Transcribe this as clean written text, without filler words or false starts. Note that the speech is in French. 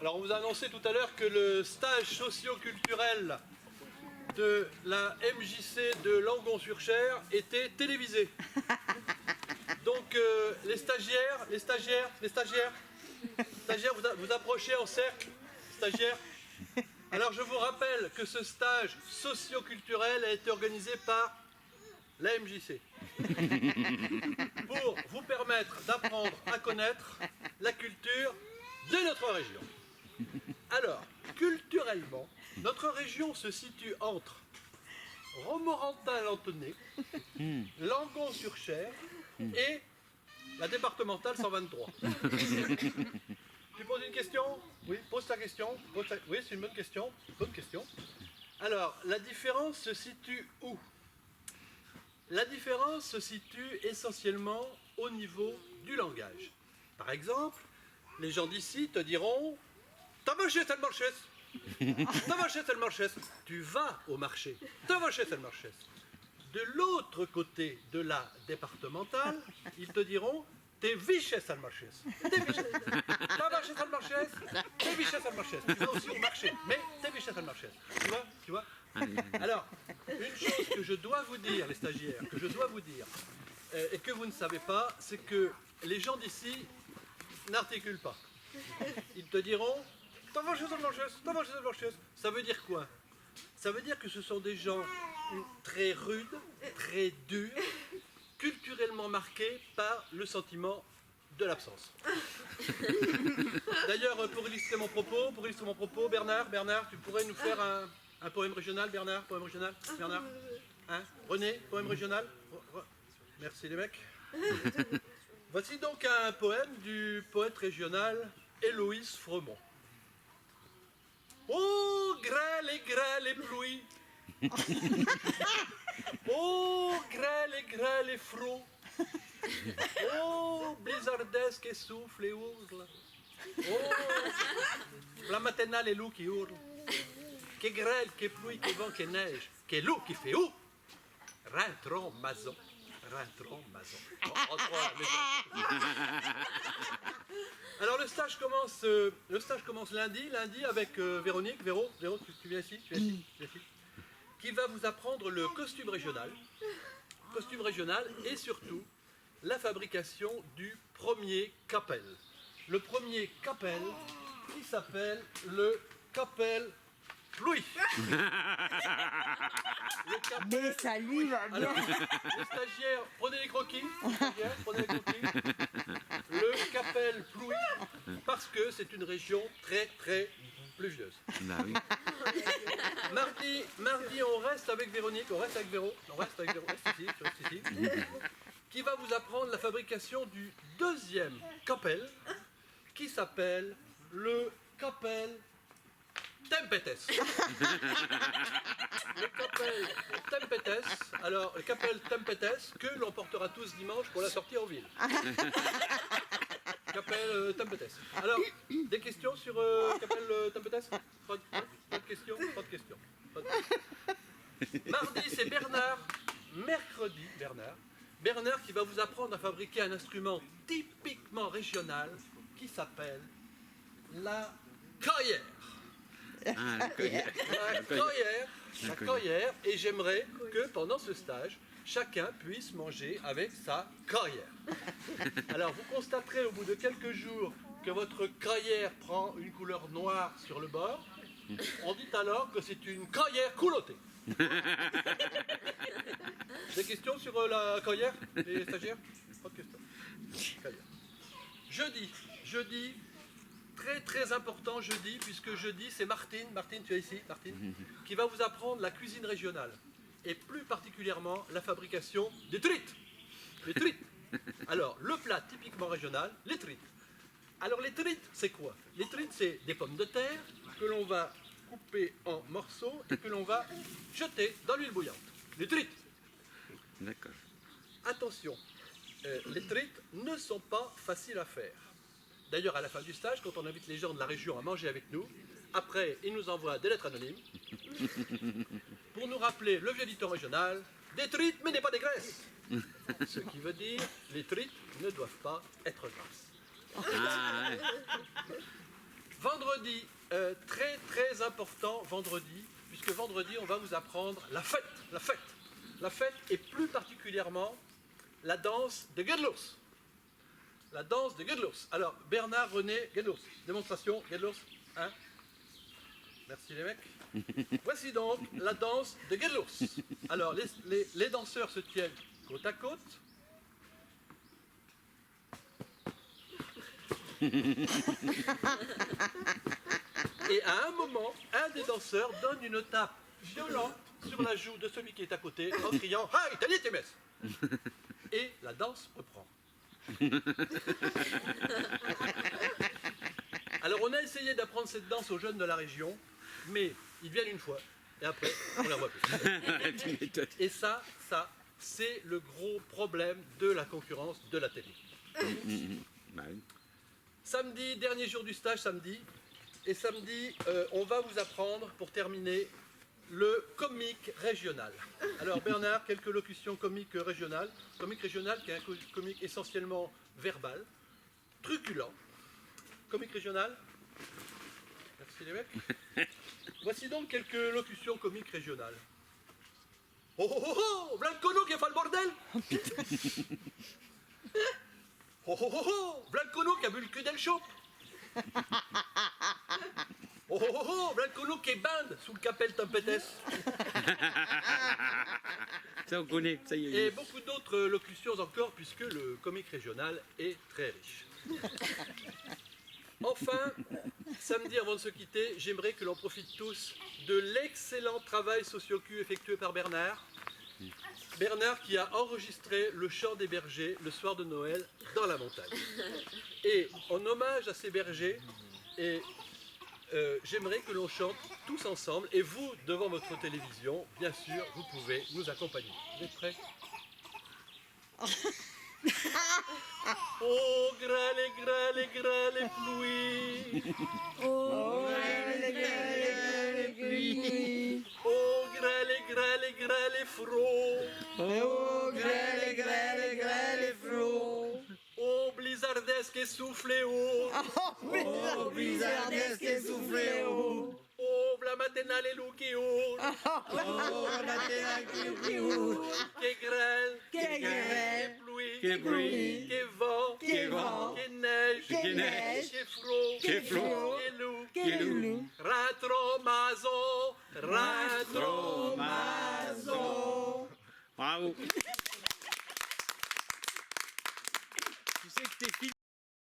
Alors on vous a annoncé tout à l'heure que le stage socio-culturel de la MJC de Langon-sur-Cher était télévisé. Donc les stagiaires, vous approchez en cercle, stagiaires. Alors je vous rappelle que ce stage socio-culturel a été organisé par la MJC pour vous permettre d'apprendre à connaître la culture de notre région. Alors, culturellement, notre région se situe entre Romorantin-Lanthenay, Langon-sur-Cher et la départementale 123. Tu poses une question? Oui, pose ta question. Oui, c'est une bonne question. Bonne question. Alors, la différence se situe où? La différence se situe essentiellement au niveau du langage. Par exemple, les gens d'ici te diront « T'as marché tel marché !»« T'as marché tel marché !» Tu vas au marché. « T'as marché tel marché !» De l'autre côté de la départementale, ils te diront « T'es viché tel marché !»« T'as marché tel marché !»« T'es viché tel marché !» Tu vas aussi au marché, mais t'es viché tel marché !» Tu vois? Alors, une chose que je dois vous dire, les stagiaires, que je dois vous dire, et que vous ne savez pas, c'est que les gens d'ici n'articulent pas. Ils te diront « T'as marché tel marché !»« T'as marché tel marché !» Ça veut dire quoi? Ça veut dire que ce sont des gens très rudes, très durs, culturellement marqués par le sentiment de l'absence. D'ailleurs, pour illustrer mon propos, Bernard, tu pourrais nous faire un poème régional, Bernard, hein? René, poème régional? Merci les mecs. Voici donc un poème du poète régional Héloïse Fremont. Oh, grêle et pluie. Oh, grêle et froid. Oh, blizzardesque et souffle et hurle. Oh, la matinale et loup qui hurle. Que grêle, que pluie, que vent, que neige. Que loup qui fait où? Rentrons maison. Alors le stage commence lundi avec Véronique. Véro, tu viens ici, qui va vous apprendre le costume régional et surtout la fabrication du premier capel. Le premier capel qui s'appelle le capel Louis. Mais ça lui va bien. Alors, les stagiaires, prenez les croquis. Le Capel Plouy, parce que c'est une région très très pluvieuse. Bah oui. Mardi, on reste avec Véronique, reste ici, qui va vous apprendre la fabrication du deuxième Capel, qui s'appelle le Capel Tempetes. Le Capel Tempetes, alors le Capel Tempetes que l'on portera tous dimanche pour la sortie en ville. Capel Tempetes. Alors, des questions sur Capel Tempetes? Pas de questions. Mardi, c'est Bernard. Mercredi, Bernard qui va vous apprendre à fabriquer un instrument typiquement régional qui s'appelle la caillère. Ah, La caillère, et j'aimerais que pendant ce stage, chacun puisse manger avec sa caillère. Alors vous constaterez au bout de quelques jours que votre caillère prend une couleur noire sur le bord. On dit alors que c'est une caillère culottée. Des questions sur la caillère, les stagiaires? Pas de questions. Caillère. Jeudi, très très important jeudi, puisque jeudi c'est Martine, tu es ici, Martine, qui va vous apprendre la cuisine régionale, et plus particulièrement la fabrication des truites. Les truites. Alors, le plat typiquement régional, les truites. Alors les truites, c'est quoi? Les truites, c'est des pommes de terre que l'on va couper en morceaux et que l'on va jeter dans l'huile bouillante. Les truites. D'accord. Attention, les truites ne sont pas faciles à faire. D'ailleurs, à la fin du stage, quand on invite les gens de la région à manger avec nous, après, ils nous envoient des lettres anonymes pour nous rappeler le vieux dicton régional, des truites, mais n'est pas des graisses. Ce qui veut dire, les truites ne doivent pas être grasses. Ah, ouais. vendredi, très très important vendredi, puisque vendredi on va vous apprendre la fête, la fête. La fête et plus particulièrement la danse de Gedlours. La danse de Gedlours. Alors Bernard, René, Gedlours. Démonstration, Gedlours. Hein? Merci les mecs. Voici donc la danse de Gedlours. Alors les danseurs se tiennent côte à côte. Et à un moment, un des danseurs donne une tape violente sur la joue de celui qui est à côté en criant « Hi, t'as tes messes !» Et la danse reprend. Alors on a essayé d'apprendre cette danse aux jeunes de la région, mais ils viennent une fois, et après, on la voit plus. Et ça, c'est le gros problème de la concurrence de la télé. Samedi, dernier jour du stage, samedi. Et samedi, on va vous apprendre, pour terminer, le comique régional. Alors Bernard, quelques locutions comiques régionales. Comique régional qui est un comique essentiellement verbal, truculent. Comique régional. Merci les mecs. Voici donc quelques locutions comiques régionales. Oh oh oh oh, Blancono qui fait le bordel. Oh oh oh oh, Blancono qui a bu le cul d'El Chop. Oh oh oh oh, Blancono qui est bande sous le capel Tempétesse. Ça on connaît, ça y est. Et beaucoup d'autres locutions encore, puisque le comique régional est très riche. Enfin, samedi avant de se quitter, j'aimerais que l'on profite tous de l'excellent travail socio-cu effectué par Bernard. Bernard qui a enregistré le chant des bergers le soir de Noël dans la montagne. Et en hommage à ces bergers, j'aimerais que l'on chante tous ensemble, et vous, devant votre télévision, bien sûr, vous pouvez nous accompagner. Vous êtes prêts? Oh, grêle pluie. Oh, les pluies. Oh, grêle froid. Oh, grêle froid. Oh, blizzardesque et soufflé haut. Oh, blizzardesque et soufflé haut. Oh, la matinale est loup qui haut. Oh, la matinale qui haut. Qui grêle. Qui Qui pluie. Qui vent. Qui vent. Qui neige. Qui neige. Qui froid. Qui froid.